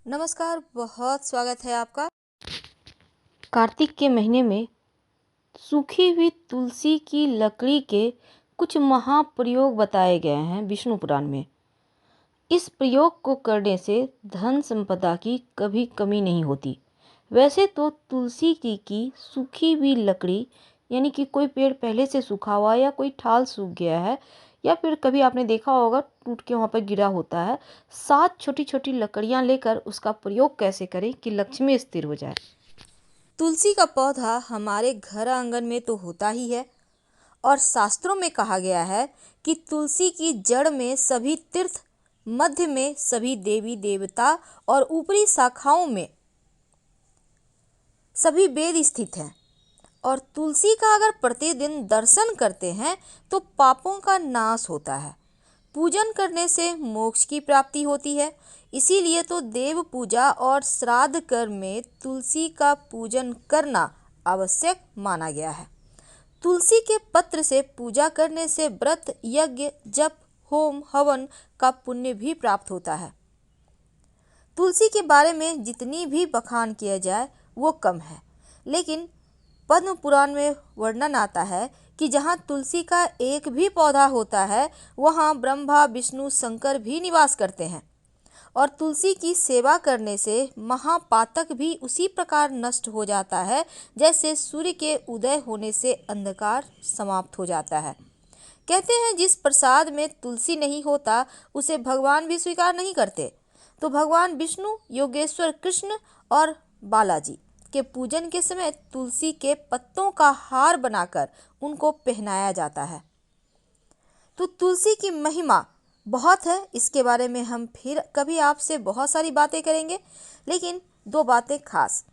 नमस्कार, बहुत स्वागत है आपका। कार्तिक के महीने में सूखी हुई तुलसी की लकड़ी के कुछ महाप्रयोग बताए गए हैं विष्णु पुराण में। इस प्रयोग को करने से धन संपदा की कभी कमी नहीं होती। वैसे तो तुलसी की सूखी हुई लकड़ी यानी कि कोई पेड़ पहले से सूखा हुआ या कोई ठाल सूख गया है या फिर कभी आपने देखा होगा टूट के वहाँ पर गिरा होता है, 7 छोटी छोटी लकड़ियाँ लेकर उसका प्रयोग कैसे करें कि लक्ष्मी स्थिर हो जाए। तुलसी का पौधा हमारे घर आंगन में तो होता ही है और शास्त्रों में कहा गया है कि तुलसी की जड़ में सभी तीर्थ, मध्य में सभी देवी देवता और ऊपरी शाखाओं में सभी वेद स्थित हैं। और तुलसी का अगर प्रतिदिन दर्शन करते हैं तो पापों का नाश होता है। पूजन करने से मोक्ष की प्राप्ति होती है। इसीलिए तो देव पूजा और श्राद्ध कर्म में तुलसी का पूजन करना आवश्यक माना गया है। तुलसी के पत्र से पूजा करने से व्रत, यज्ञ, जप, होम, हवन का पुण्य भी प्राप्त होता है। तुलसी के बारे में जितनी भी बखान किया जाए वो कम है, लेकिन पद्म पुराण में वर्णन आता है कि जहाँ तुलसी का एक भी पौधा होता है वहाँ ब्रह्मा, विष्णु, शंकर भी निवास करते हैं। और तुलसी की सेवा करने से महापातक भी उसी प्रकार नष्ट हो जाता है जैसे सूर्य के उदय होने से अंधकार समाप्त हो जाता है। कहते हैं जिस प्रसाद में तुलसी नहीं होता उसे भगवान भी स्वीकार नहीं करते। तो भगवान विष्णु, योगेश्वर कृष्ण और बालाजी के पूजन के समय तुलसी के पत्तों का हार बनाकर उनको पहनाया जाता है। तो तुलसी की महिमा बहुत है, इसके बारे में हम फिर कभी आपसे बहुत सारी बातें करेंगे, लेकिन 2 बातें खास।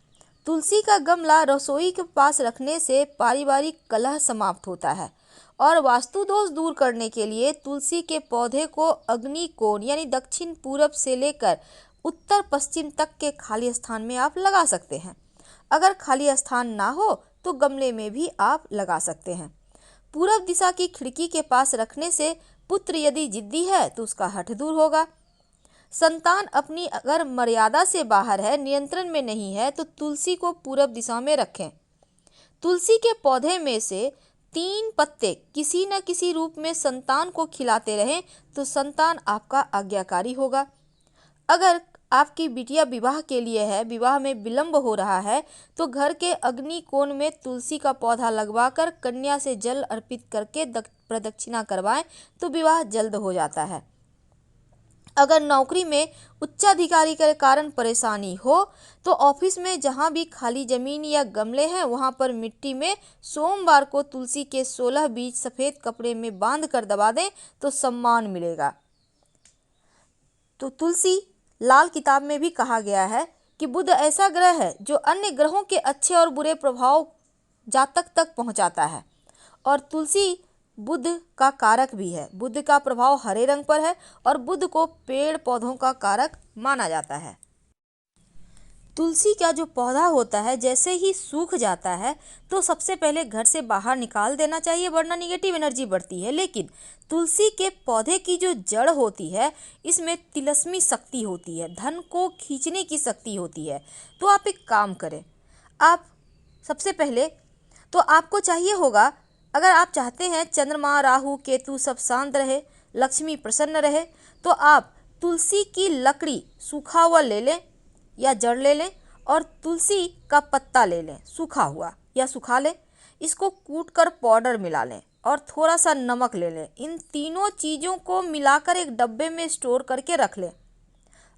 तुलसी का गमला रसोई के पास रखने से पारिवारिक कलह समाप्त होता है और वास्तु दोष दूर करने के लिए तुलसी के पौधे को अग्नि कोण यानी दक्षिण पूरब से लेकर उत्तर पश्चिम तक के खाली स्थान में आप लगा सकते हैं। अगर खाली स्थान ना हो तो गमले में भी आप लगा सकते हैं। पूरब दिशा की खिड़की के पास रखने से पुत्र यदि जिद्दी है तो उसका हठ दूर होगा। संतान अपनी अगर मर्यादा से बाहर है, नियंत्रण में नहीं है, तो तुलसी को पूरब दिशा में रखें। तुलसी के पौधे में से 3 पत्ते किसी न किसी रूप में संतान को खिलाते रहें तो संतान आपका आज्ञाकारी होगा। अगर आपकी बिटिया विवाह के लिए है, विवाह में विलंब हो रहा है, तो घर के अग्नि कोण में तुलसी का पौधा लगवाकर कन्या से जल अर्पित करके प्रदक्षिणा करवाएं तो विवाह जल्द हो जाता है। अगर नौकरी में उच्चाधिकारी के कारण परेशानी हो तो ऑफिस में जहां भी खाली जमीन या गमले हैं वहां पर मिट्टी में सोमवार को तुलसी के 16 बीज सफेद कपड़े में बांध कर दबा दें तो सम्मान मिलेगा। तो तुलसी लाल किताब में भी कहा गया है कि बुध ऐसा ग्रह है जो अन्य ग्रहों के अच्छे और बुरे प्रभाव जातक तक पहुंचाता है और तुलसी बुध का कारक भी है। बुध का प्रभाव हरे रंग पर है और बुध को पेड़ पौधों का कारक माना जाता है। तुलसी का जो पौधा होता है जैसे ही सूख जाता है तो सबसे पहले घर से बाहर निकाल देना चाहिए, वरना निगेटिव एनर्जी बढ़ती है। लेकिन तुलसी के पौधे की जो जड़ होती है इसमें तिलस्मी शक्ति होती है, धन को खींचने की शक्ति होती है। तो आप एक काम करें, आप सबसे पहले तो आपको चाहिए होगा, अगर आप चाहते हैं चंद्रमा, राहु, केतु सब शांत रहे, लक्ष्मी प्रसन्न रहे, तो आप तुलसी की लकड़ी सूखा हुआ ले लें या जड़ ले लें और तुलसी का पत्ता ले लें सूखा हुआ या सुखा लें। इसको कूट कर पाउडर मिला लें और थोड़ा सा नमक ले लें। इन तीनों चीज़ों को मिलाकर एक डब्बे में स्टोर करके रख लें।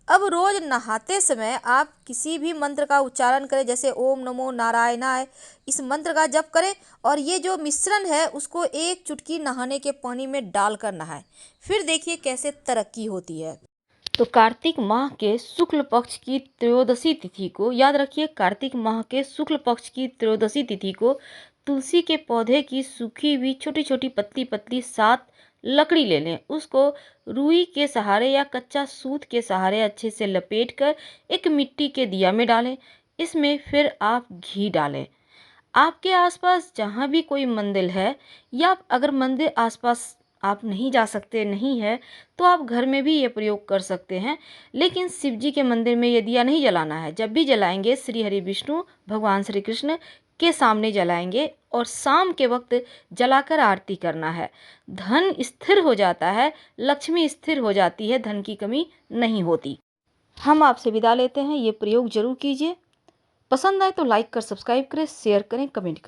अब रोज नहाते समय आप किसी भी मंत्र का उच्चारण करें, जैसे ओम नमो नारायणाय, इस मंत्र का जप करें और ये जो मिश्रण है उसको 1 चुटकी नहाने के पानी में डालकर नहाएं। फिर देखिए कैसे तरक्की होती है। तो कार्तिक माह के शुक्ल पक्ष की त्रयोदशी तिथि को याद रखिए, कार्तिक माह के शुक्ल पक्ष की त्रयोदशी तिथि को तुलसी के पौधे की सूखी हुई छोटी छोटी पतली पतली 7 लकड़ी ले लें। उसको रुई के सहारे या कच्चा सूत के सहारे अच्छे से लपेटकर एक मिट्टी के दिया में डालें। इसमें फिर आप घी डालें। आपके आसपास जहाँ भी कोई मंदिर है या अगर मंदिर आसपास आप नहीं जा सकते नहीं है तो आप घर में भी ये प्रयोग कर सकते हैं। लेकिन शिव जी के मंदिर में ये दिया नहीं जलाना है। जब भी जलाएंगे श्री हरि विष्णु भगवान श्री कृष्ण के सामने जलाएंगे और शाम के वक्त जलाकर आरती करना है। धन स्थिर हो जाता है, लक्ष्मी स्थिर हो जाती है, धन की कमी नहीं होती। हम आपसे विदा लेते हैं। ये प्रयोग जरूर कीजिए। पसंद आए तो लाइक कर सब्सक्राइब करें, शेयर करें, कमेंट करें।